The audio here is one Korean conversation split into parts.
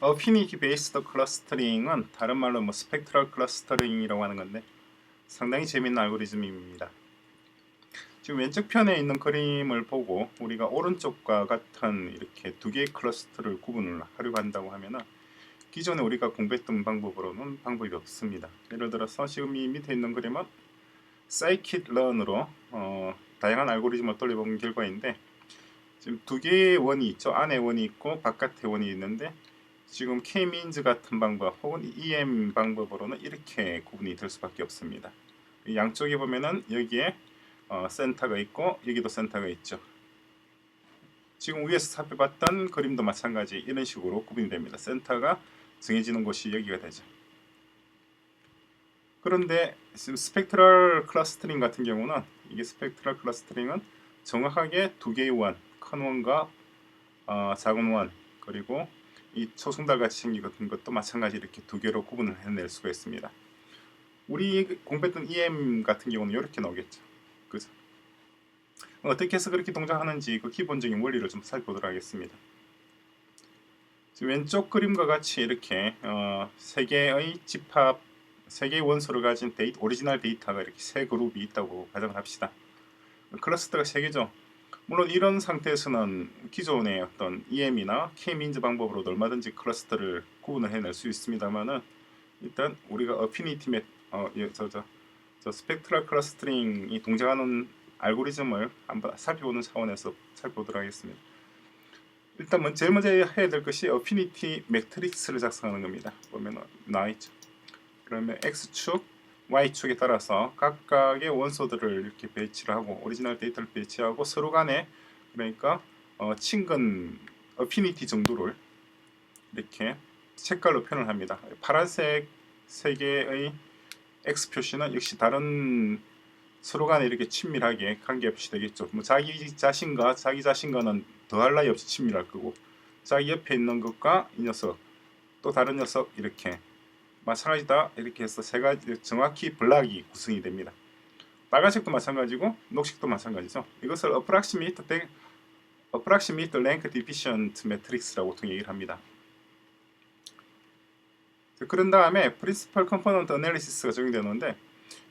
어피니티 베이스드 클러스터링은 다른 말로 스펙트럴 클러스터링이라고 하는 건데 상당히 재밌는 알고리즘입니다. 지금 왼쪽 편에 있는 그림을 보고 우리가 오른쪽과 같은 이렇게 두 개의 클러스터를 구분을 하려고 한다고 하면은 기존에 우리가 공부했던 방법으로는 방법이 없습니다. 예를 들어서 지금 이 밑에 있는 그림은 scikit-learn으로 다양한 알고리즘을 돌려본 결과인데 지금 두 개의 원이 있죠. 안에 원이 있고 바깥에 원이 있는데 지금 k-means 같은 방법 혹은 EM 방법으로는 이렇게 구분이 될 수밖에 없습니다. 양쪽에 보면은 여기에 센터가 있고 여기도 센터가 있죠. 지금 위에서 살펴봤던 그림도 마찬가지 이런 식으로 구분이 됩니다. 센터가 정해지는 곳이 여기가 되죠. 그런데 스펙트럴 클러스터링 같은 경우는 이게 스펙트럴 클러스터링은 정확하게 두 개의 원, 큰 원과 작은 원 그리고 이 초승달 같이 생긴 것도 마찬가지 이렇게 두 개로 구분을 해낼 수가 있습니다. 우리 공부했던 EM 같은 경우는 이렇게 나오겠죠. 그죠? 어떻게 해서 그렇게 동작하는지 그 기본적인 원리를 좀 살펴보도록 하겠습니다. 왼쪽 그림과 같이 이렇게 세 개의 집합, 세 개의 원소를 가진 오리지널 데이터가 이렇게 세 그룹이 있다고 가정을 합시다. 클러스터가 세 개죠. 물론 이런 상태에서는 기존의 어떤 EM이나 K-means 방법으로도 얼마든지 클러스터를 구분을 해낼 수 있습니다만은 일단 우리가 어피니티 스펙트럴 클러스터링이 동작하는 알고리즘을 한번 살펴보는 차원에서 살펴보도록 하겠습니다. 일단 제일 먼저 해야 될 것이 어피니티 매트릭스를 작성하는 겁니다. 보면 나와있죠. 그러면 X축, Y축에 따라서 각각의 원소들을 이렇게 배치를 하고 오리지널 데이터를 배치하고 서로 간에 그러니까 친근 어피니티 정도를 이렇게 색깔로 표현을 합니다. 파란색 세 개의 X 표시는 역시 다른 서로 간에 이렇게 친밀하게 관계없이 되겠죠. 자기 자신과는 더할 나위 없이 친밀할 거고 자기 옆에 있는 것과 이 녀석 또 다른 녀석 이렇게 마찬가지다 이렇게 해서 세 가지 정확히 블락이 구성이 됩니다. 빨간색도 마찬가지고 녹색도 마찬가지죠. 이것을 approximate length deficient matrix라고 보통 얘기를 합니다. 그런 다음에 principal component analysis가 적용되는데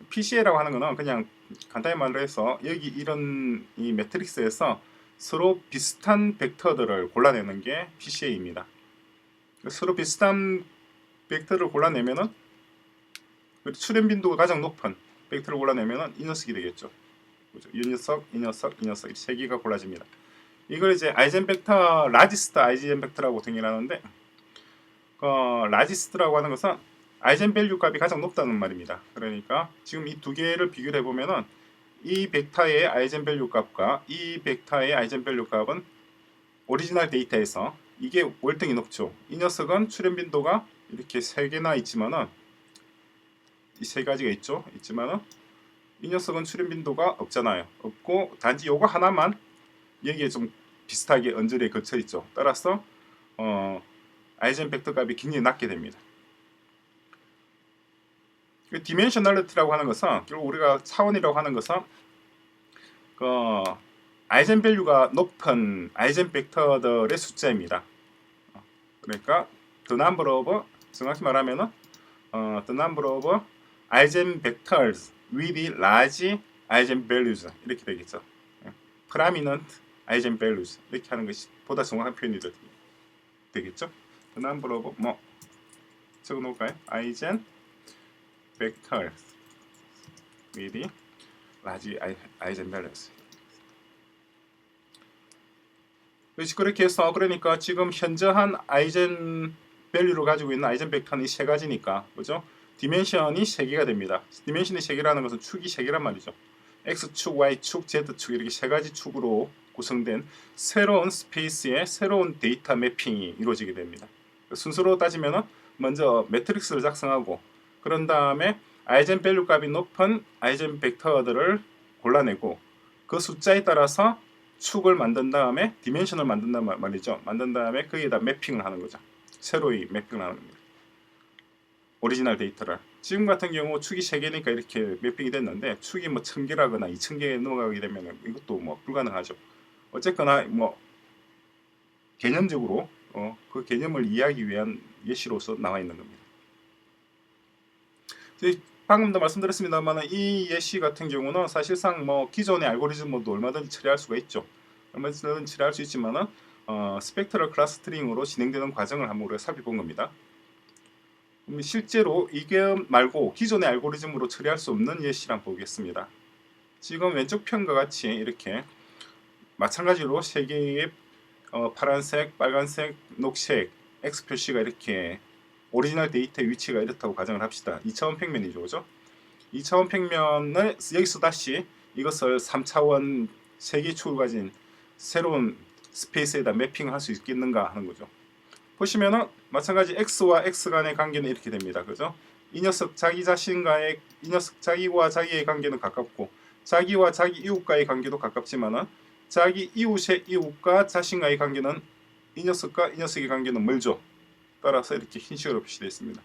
PCA라고 하는 것은 그냥 간단히 말로 해서 여기 이런 이 매트릭스에서 서로 비슷한 벡터들을 골라내는 게 PCA입니다. 서로 비슷한 벡터를 골라내면은 출현 빈도가 가장 높은 벡터를 골라내면은 이 녀석이 되겠죠. 그죠? 이 녀석, 이 녀석, 이 녀석 세 개가 골라집니다. 이걸 이제 아이젠벡터 라지스트 아이젠벡터라고定義하는데 라지스트라고 하는 것은 아이젠밸류 값이 가장 높다는 말입니다. 그러니까 지금 이 두 개를 비교를 해보면은 이 벡터의 아이젠밸류 값과 이 벡터의 아이젠밸류 값은 오리지널 데이터에서 이게 월등히 높죠. 이 녀석은 출현 빈도가 이렇게 세 개나 있지만은 이 세 가지가 있지만은 이 녀석은 출현 빈도가 없잖아요. 없고 단지 요거 하나만 여기에 좀 비슷하게 언저리에 걸쳐 있죠. 따라서 아이젠벡터 값이 굉장히 낮게 됩니다. 디멘셔널리티라고 하는 것은 결국 우리가 차원이라고 하는 것은 아이젠밸류가 높은 아이젠벡터들의 숫자입니다. 그러니까 the number of 정확히 말하면은 the number of eigenvectors with large eigenvalues 이렇게 되겠죠. prominent eigenvalues 이렇게 하는 것이 보다 정확한 표현이 되겠죠. the number of 적어놓을까요? eigenvectors with large eigenvalues. 그렇게 해서 그러니까 지금 현저한 아이젠 밸류를 가지고 있는 아이젠 벡터는 세 가지니까 그죠? 디멘션이 세 개가 됩니다. 디멘션이 세 개라는 것은 축이 세 개란 말이죠. X축, Y축, Z축 이렇게 세 가지 축으로 구성된 새로운 스페이스의 새로운 데이터 매핑이 이루어지게 됩니다. 순서로 따지면은 먼저 매트릭스를 작성하고 그런 다음에 아이젠 밸류 값이 높은 아이젠 벡터들을 골라내고 그 숫자에 따라서 축을 만든 다음에 디멘션을 만든단 말이죠. 만든 다음에 거기에다 매핑을 하는 거죠. 새로이 매핑을 하는 겁니다. 오리지널 데이터를. 지금 같은 경우 축이 3개니까 이렇게 매핑이 됐는데 축이 1000개라거나 2000개 넘어가게 되면 이것도 불가능하죠. 어쨌거나 개념적으로 그 개념을 이해하기 위한 예시로서 나와 있는 겁니다. 방금도 말씀드렸습니다만 이 예시 같은 경우는 사실상 뭐 기존의 알고리즘도 얼마든지 처리할 수가 있죠. 얼마든지 처리할 수 있지만은 스펙트럴 클러스터링으로 진행되는 과정을 한번 우리가 살펴본 겁니다. 실제로 이게 말고 기존의 알고리즘으로 처리할 수 없는 예시를 한번 보겠습니다. 지금 왼쪽 편과 같이 이렇게 마찬가지로 세 개의 파란색, 빨간색, 녹색 X 표시가 이렇게 오리지널 데이터의 위치가 이렇다고 가정을 합시다. 2차원 평면이죠, 그죠? 2차원 평면을 여기서 다시 이것을 3차원 세개 축을 가진 새로운 스페이스에다 매핑을 할 수 있겠는가 하는 거죠. 보시면은 마찬가지 x와 x 간의 관계는 이렇게 됩니다. 그죠? 이 녀석 자기와 자기의 관계는 가깝고 자기와 자기 이웃과의 관계도 가깝지만은 자기 이웃의 이웃과 자신과의 관계는 이 녀석과 이 녀석의 관계는 멀죠. 따라서 이렇게 흰색으로 표시되어 있습니다.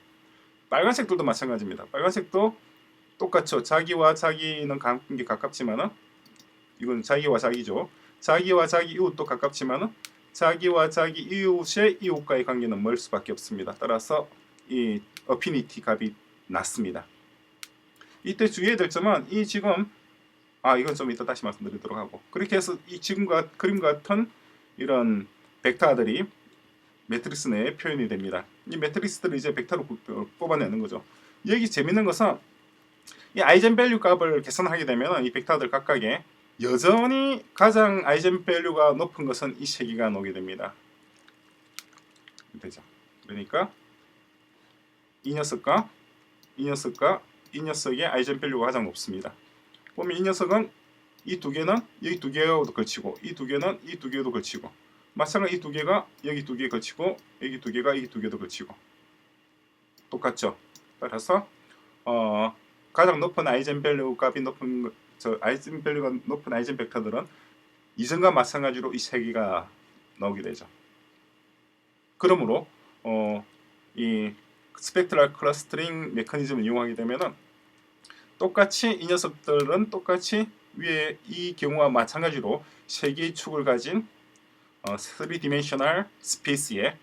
빨간색들도 마찬가지입니다. 빨간색도 똑같죠. 자기와 자기는 관계 가깝지만은 이건 자기와 자기죠. 자기와 자기 이웃도 가깝지만은 자기와 자기 이웃의 이웃과의 관계는 멀 수밖에 없습니다. 따라서 이 어피니티 값이 낮습니다. 이때 주의해야 될 점은 이 지금 이건 좀 이따 다시 말씀드리도록 하고 그렇게 해서 이 지금과 그림 같은 이런 벡터들이 매트리스 내에 표현이 됩니다. 이 매트리스들을 이제 벡터로 뽑아내는 거죠. 여기 재밌는 것은 이 아이젠밸류 값을 계산하게 되면 이 벡터들 각각에 여전히 가장 아이젠밸류가 높은 것은 이 세 개가 나오게 됩니다. 되죠. 그러니까 이 녀석과 이 녀석과 이 녀석의 아이젠밸류가 가장 높습니다. 보면 이 녀석은 이 두 개는 여기 두 개하고도 걸치고 이 두 개는 이 두 개도 걸치고 마찬가지로 이 두 개가 여기 두 개 걸치고 여기 두 개가 여기 두 개도 걸치고 똑같죠. 따라서 가장 높은 아이젠밸류 값이 높은 아이젠밸류가 높은 아이젠 벡터들은 이전과 마찬가지로 이 세 개가 나오게 되죠. 그러므로 이 스펙트럴 클러스터링 메커니즘을 이용하게 되면은 똑같이 이 녀석들은 똑같이 위에 이 경우와 마찬가지로 세 개의 축을 가진 3디멘셔널 스페이스에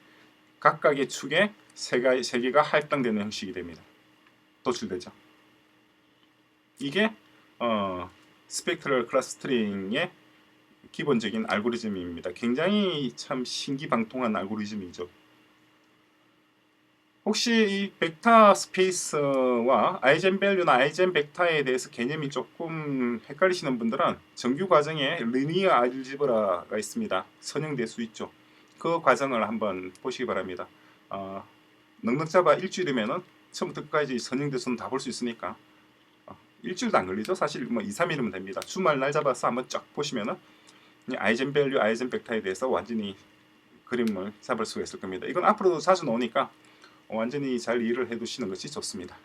각각의 축에 세 개가 할당되는 형식이 됩니다. 도출되죠. 이게 스펙트럴 클러스터링의 기본적인 알고리즘입니다. 굉장히 참 신기방통한 알고리즘이죠. 혹시 이 벡터 스페이스와 아이젠밸류나 아이젠 벡터에 대해서 개념이 조금 헷갈리시는 분들은 정규 과정에 리니어 알지브라가 있습니다. 선형대수 있죠. 그 과정을 한번 보시기 바랍니다. 넉넉 잡아 일주일이면은 처음부터 끝까지 선형대수는 다 볼 수 있으니까 일주일도 안 걸리죠. 사실 뭐 2, 3일이면 됩니다. 주말 날 잡아서 한번 쫙 보시면은 아이젠밸류, 아이젠 벡터에 대해서 완전히 그림을 잡을 수가 있을 겁니다. 이건 앞으로도 자주 나오니까 완전히 잘 이해를 해 두시는 것이 좋습니다.